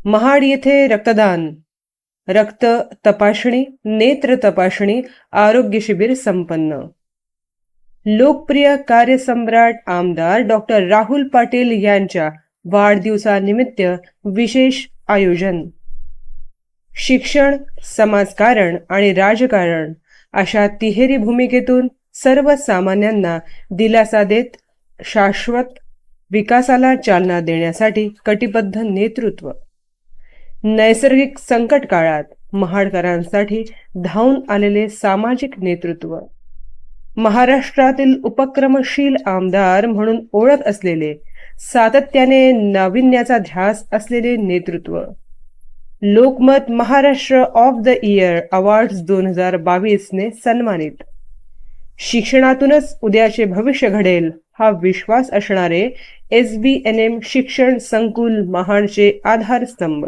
महाड येथे रक्तदान, रक्त तपासणी, नेत्र तपासणी, आरोग्य शिबिर संपन्न. लोकप्रिय कार्यसम्राट आमदार डॉक्टर राहुल पाटील यांच्या वाढदिवसानिमित्त विशेष आयोजन. शिक्षण, समाजकारण आणि राजकारण अशा तिहेरी भूमिकेतून सर्वसामान्यांना दिलासा देत शाश्वत विकासाला चालना देण्यासाठी कटिबद्ध नेतृत्व. नैसर्गिक संकट काळात महाडकरांसाठी धावून आलेले सामाजिक नेतृत्व. महाराष्ट्रातील उपक्रमशील आमदार म्हणून ओळख असलेले, सातत्याने नाविन्याचा ध्यास असलेले नेतृत्व. Lokmat Maharashtra of the year awards 2022 ने सन्मानित. शिक्षणातूनच उद्याचे भविष्य घडेल हा विश्वास असणारे SBNM शिक्षण संकुल महाडचे आधारस्तंभ.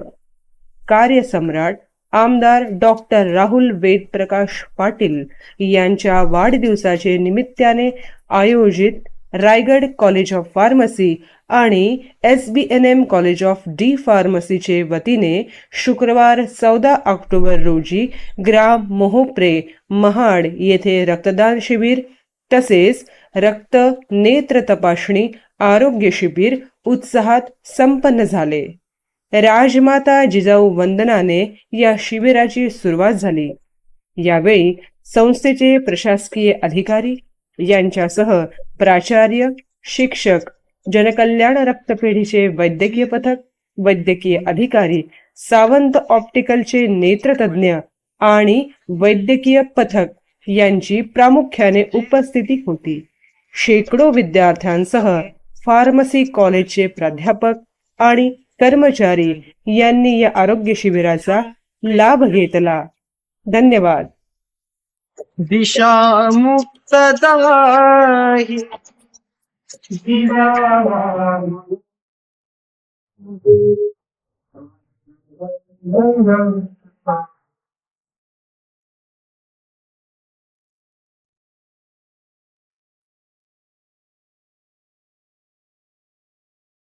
कार्यसम्राट आमदार डॉक्टर राहुल वेदप्रकाश पाटील यांच्या वाढदिवसाचे निमित्ताने आयोजित रायगड कॉलेज ऑफ फार्मसी आणि SBNM कॉलेज ऑफ डी फार्मसीचे वतीने शुक्रवार 14 ऑक्टोबर रोजी ग्राम मोहोपरे महाड येथे रक्तदान शिबिर तसेच रक्त नेत्र तपासणी आरोग्य शिबिर उत्साहात संपन्न झाले. राजमाता जिजाऊ वंदनाने या शिबिराची सुरुवात झाली. यावेळी संस्थेचे प्रशासकीय अधिकारी यांच्यासह प्राचार्य, शिक्षक, जनकल्याण रक्तपेढीचे वैद्यकीय पथक, वैद्यकीय अधिकारी, सावंत ऑप्टिकलचे नेत्रतज्ञ आणि वैद्यकीय पथक यांची प्रामुख्याने उपस्थिती होती. शेकडो विद्यार्थ्यांसह फार्मसी कॉलेजचे प्राध्यापक आणि कर्मचारी यांनी या आरोग्य शिबिराचा लाभ घेतला. धन्यवाद. दिशा मुक्तदायी दिवा